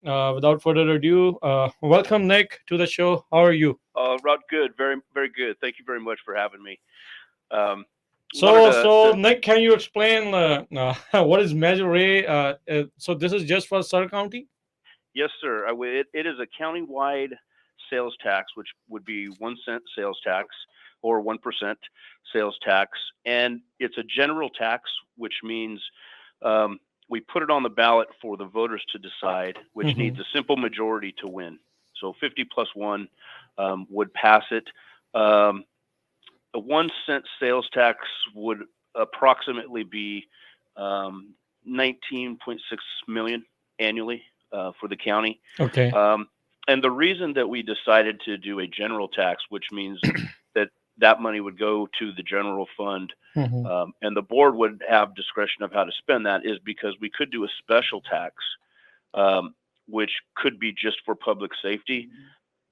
Without further ado, welcome Nick to the show. How are you? Rod, good, very, very good. Thank you very much for having me. Um, wanted So to Nick, can you explain what is Measure A? So this is just for Sur County. Yes, sir. It is a countywide sales tax, which would be 1 cent sales tax or 1% sales tax, and it's a general tax, which means um, we put it on the ballot for the voters to decide, which Hmm. needs a simple majority to win. So 50 plus one would pass it. Um, a 1 cent sales tax would approximately be um, 19.6 million annually for the county. Okay. Um, and the reason that we decided to do a general tax, which means that that money would go to the general fund, Hmm. and the board would have discretion of how to spend that, is because we could do a special tax, um, which could be just for public safety,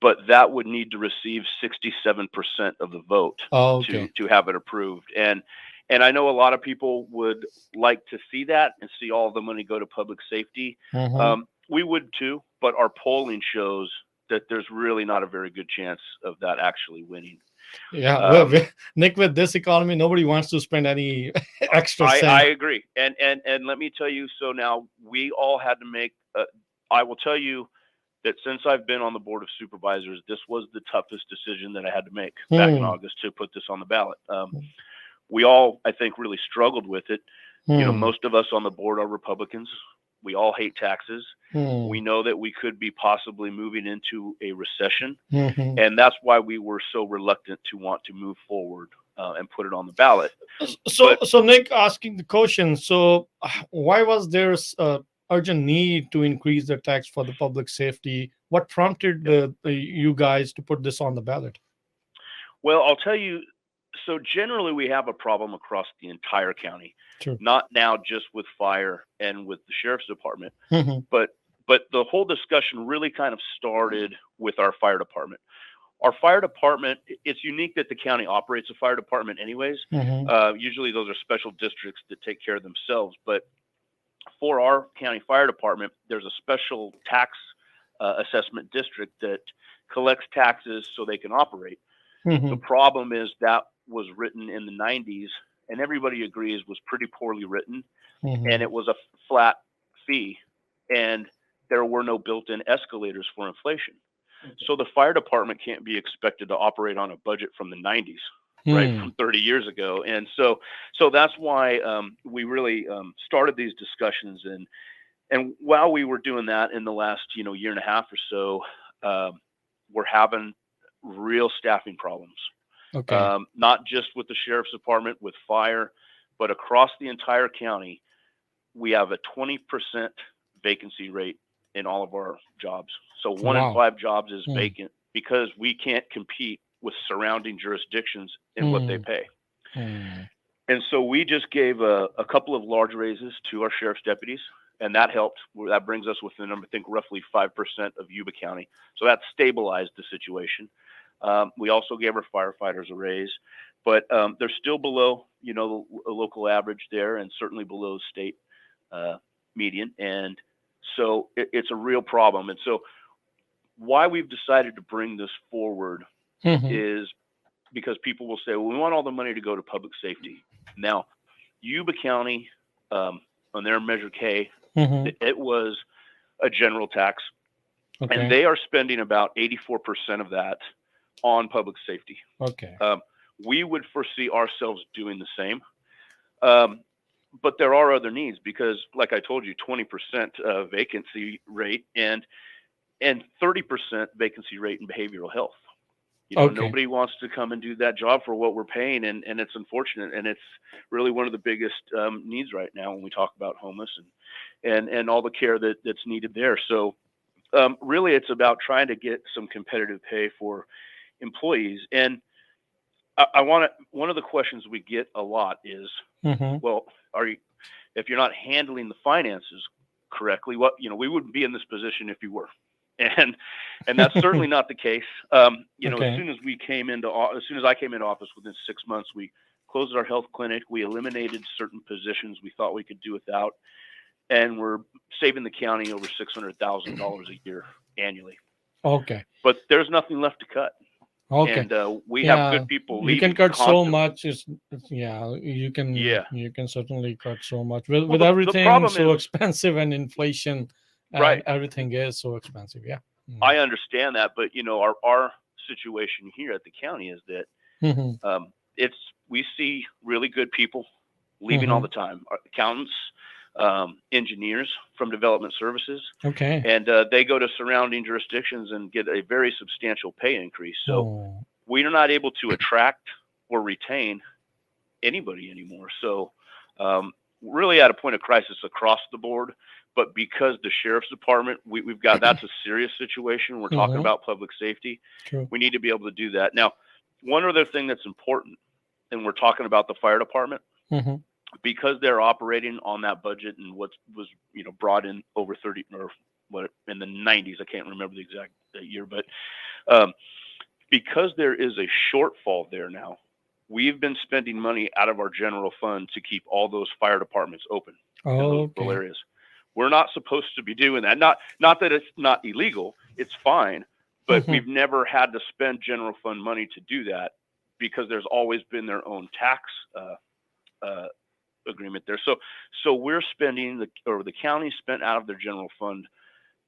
but that would need to receive 67% of the vote Oh, to okay. have it approved. And I know a lot of people would like to see that and see all the money go to public safety. Hmm. We would too, but our polling shows that there's really not a very good chance of that actually winning. Yeah. Well, Um, Nick, with this economy, nobody wants to spend any extra I cent. agree, and let me tell you. So now we all had to make. I will tell you that since I've been on the board of supervisors, this was the toughest decision that I had to make back in Hmm. August to put this on the ballot. We all, I think, really struggled with it. You know, Hmm. most of us on the board are Republicans. We all hate taxes. Hmm. We know that we could be possibly moving into a recession, Hmm. and that's why we were so reluctant to want to move forward and put it on the ballot. So, But so Nick asking the question. So, why was there urgent need to increase the tax for the public safety? What prompted you guys to put this on the ballot? Well, I'll tell you. So generally, we have a problem across the entire county, True. not now just with fire and with the sheriff's department, Hmm. but the whole discussion really kind of started with our fire department. Our fire department, it's unique that the county operates a fire department, anyways. Hmm. Usually, those are special districts that take care of themselves, but for our county fire department, there's a special tax assessment district that collects taxes so they can operate. The Hmm. problem is that was written in the 90s, and everybody agrees was pretty poorly written, and Hmm. it was a flat fee, and there were no built-in escalators for inflation. So the fire department can't be expected to operate on a budget from the 90s, right, Hmm. from 30 years ago. And so that's why we really started these discussions. And while we were doing that in the last year and a half or so, we're having real staffing problems, Okay. not just with the sheriff's department, with fire, but across the entire county. We have a 20% vacancy rate in all of our jobs. So one in Wow. five jobs is Hmm. vacant because we can't compete with surrounding jurisdictions in what they Hmm. pay. Hmm. And so we just gave a couple of large raises to our sheriff's deputies, and that helped. That brings us within, I think, roughly 5% of Yuba County. So that stabilized the situation. We also gave our firefighters a raise, but they're still below, a local average there, and certainly below state uh, median. And so it's a real problem. And so why we've decided to bring this forward Hmm. is because people will say, well, we want all the money to go to public safety. Now, Yuba County, on their Measure K, Hmm. it was a general tax, and Okay. they are spending about 84% of that on public safety. Okay. Um, we would foresee ourselves doing the same. Um, but there are other needs because, like I told you, 20% vacancy rate and 30% vacancy rate in behavioral health. Okay. Nobody wants to come and do that job for what we're paying, and it's unfortunate, and it's really one of the biggest needs right now when we talk about homeless and all the care that's needed there. So really, it's about trying to get some competitive pay for employees. And I want to. One of the questions we get a lot is, Hmm. well, are you if you're not handling the finances correctly, we wouldn't be in this position if you were. And that's certainly not the case. Okay. As soon as I came into office, within 6 months, we closed our health clinic. We eliminated certain positions we thought we could do without. and we're saving the county over $600,000 a year annually. Okay. But there's nothing left to cut. Okay. And we have Yeah, good people you can leaving cut so constantly. much. Yeah, Yeah. you can certainly cut so much with Well, the everything problem so is, expensive and inflation and right, everything is so expensive. Yeah. I understand that, but our situation here at the county is that Mm-hmm. it's we see really good people leaving all Mm-hmm. the time. Our accountants, engineers from development services, Okay. and they go to surrounding jurisdictions and get a very substantial pay increase. So Oh. we are not able to attract or retain anybody anymore. So really at a point of crisis across the board. But because the sheriff's department, we've got that's a serious situation. We're talking Mm-hmm. about public safety. True. We need to be able to do that. Now, one other thing that's important, and we're talking about the fire department, Mm-hmm. because they're operating on that budget and what was brought in over 30 or what in the 90s. I can't remember the exact year, but um, because there is a shortfall there now, we've been spending money out of our general fund to keep all those fire departments open in those rural Okay. areas. We're not supposed to be doing that. Not that it's not illegal. It's fine, but Mm-hmm. we've never had to spend general fund money to do that because there's always been their own tax agreement there. So we're spending the county spent out of their general fund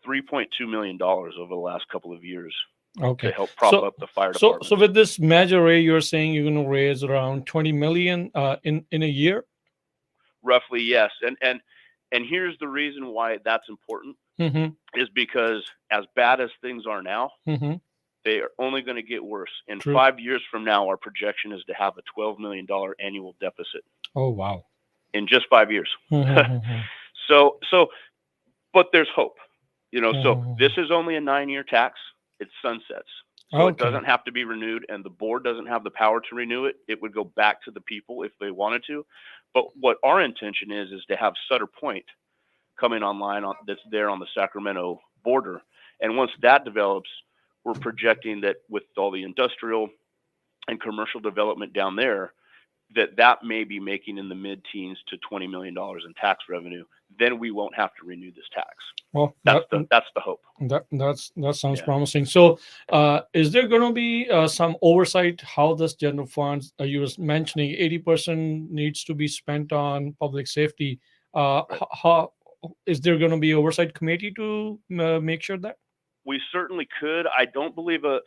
$3.2 million over the last couple of years to Okay. help prop So up the fire so departments. with this measure, Ray, you're saying you're going to raise around 20 million in a year? Roughly, yes. And here's the reason why that's important Mm-hmm. is because as bad as things are now, Mm-hmm. they are only going to get worse. In True. 5 years from now, our projection is to have a $12 million annual deficit Oh, wow. in just 5 years. Mm-hmm. So, but there's hope. So Mm-hmm. this is only a 9-year tax. It sunsets. So it Okay. doesn't have to be renewed, and the board doesn't have the power to renew it. It would go back to the people if they wanted to. But what our intention is to have Sutter Point coming online that's there on the Sacramento border. And once that develops, we're projecting that with all the industrial and commercial development down there, that may be making in the mid-teens to $20 million in tax revenue. Then we won't have to renew this tax. Well, That's the hope. that sounds Yeah. promising. So, is there going to be some oversight how this general funds you was mentioning 80% needs to be spent on public safety? Right. How is there going to be oversight committee to make sure that? We certainly could. I don't believe an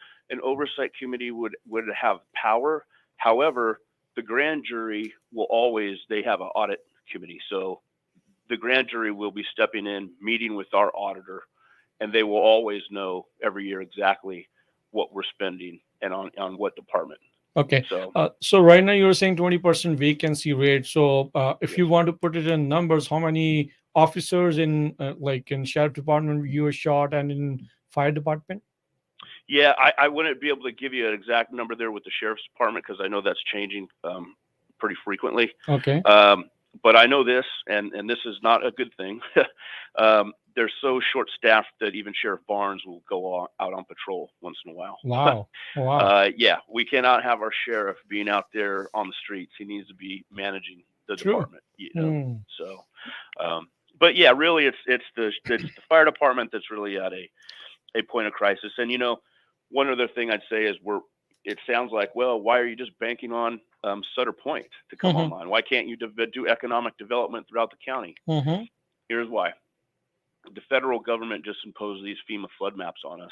oversight committee would have power. However, the grand jury they have an audit committee. So the grand jury will be stepping in, meeting with our auditor, and they will always know every year exactly what we're spending and on what department. Okay. So So right now you're saying 20% vacancy rate. So if yes. you want to put it in numbers, how many officers in like in sheriff department you were short and in fire department? Yeah, I wouldn't be able to give you an exact number there with the sheriff's department because I know that's changing pretty frequently. Okay. But I know this, and this is not a good thing. They're so short-staffed that even Sheriff Barnes will go out on patrol once in a while. Wow. Wow. Yeah, we cannot have our sheriff being out there on the streets. He needs to be managing the True. department. Hmm. So, but yeah, really, it's the fire department that's really at a point of crisis. And one other thing I'd say is it sounds like, well, why are you just banking on Sutter Point to come Mm-hmm. online? Why can't you do economic development throughout the county? Mm-hmm. Here's why. The federal government just imposed these FEMA flood maps on us,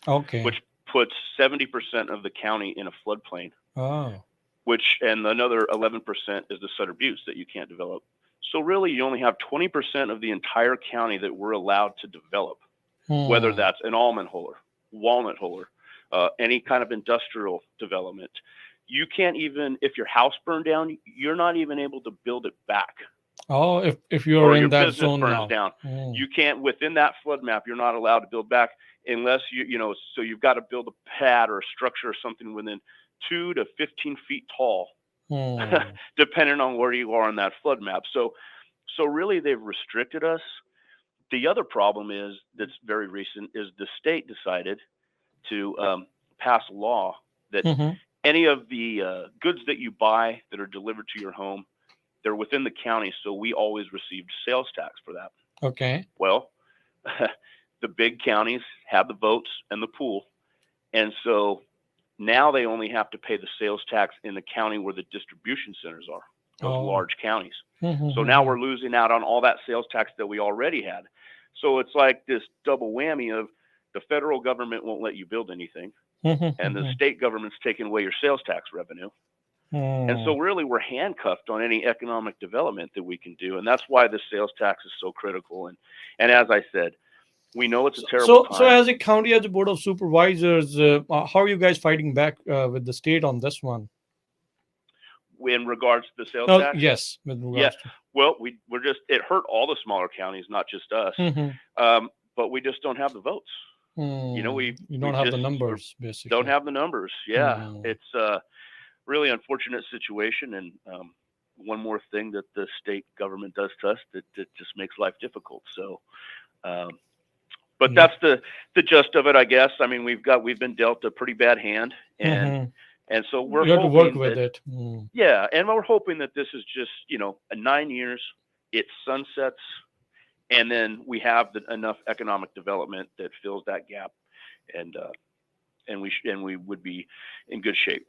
Okay. which puts 70% of the county in a floodplain, Oh. and another 11% is the Sutter Buttes that you can't develop. So really, you only have 20% of the entire county that we're allowed to develop, whether that's an almond holer, walnut holer, any kind of industrial development. You can't even, if your house burned down, you're not even able to build it back. Oh, if you're Or in your that business zone burns now. down. Mm. You can't, within that flood map, you're not allowed to build back unless so you've got to build a pad or a structure or something within 2 to 15 feet tall, Mm. depending on where you are on that flood map. So really they've restricted us. The other problem is that's very recent is the state decided to pass a law that Mm-hmm. any of the goods that you buy that are delivered to your home, they're within the county, so we always received sales tax for that. Okay. Well, the big counties have the votes and the pool, and so now they only have to pay the sales tax in the county where the distribution centers are, those Oh. large counties. So now Mm-hmm. we're losing out on all that sales tax that we already had. So it's like this double whammy of the federal government won't let you build anything, and the Mm-hmm. state government's taking away your sales tax revenue. And so really we're handcuffed on any economic development that we can do. And that's why the sales tax is so critical. And as I said, we know it's a terrible So time as a county, as a board of supervisors, how are you guys fighting back with the state on this one? in regards to the sales tax. Yes, with Yeah. regards to. Well, we're just, it hurt all the smaller counties, not just us. Mm-hmm. But we just don't have the votes. You know, You we don't have the just numbers, don't basically. have the numbers. Yeah. Mm. It's a really unfortunate situation. And, one more thing that the state government does to us that just makes life difficult. So, but Yeah. that's the gist of it, I guess. I mean, we've been dealt a pretty bad hand, Mm-hmm. and so we're You have to work hoping with that, it. Mm. yeah, and we're hoping that this is just, a 9 years, it sunsets, and then we have enough economic development that fills that gap, and and we would be in good shape.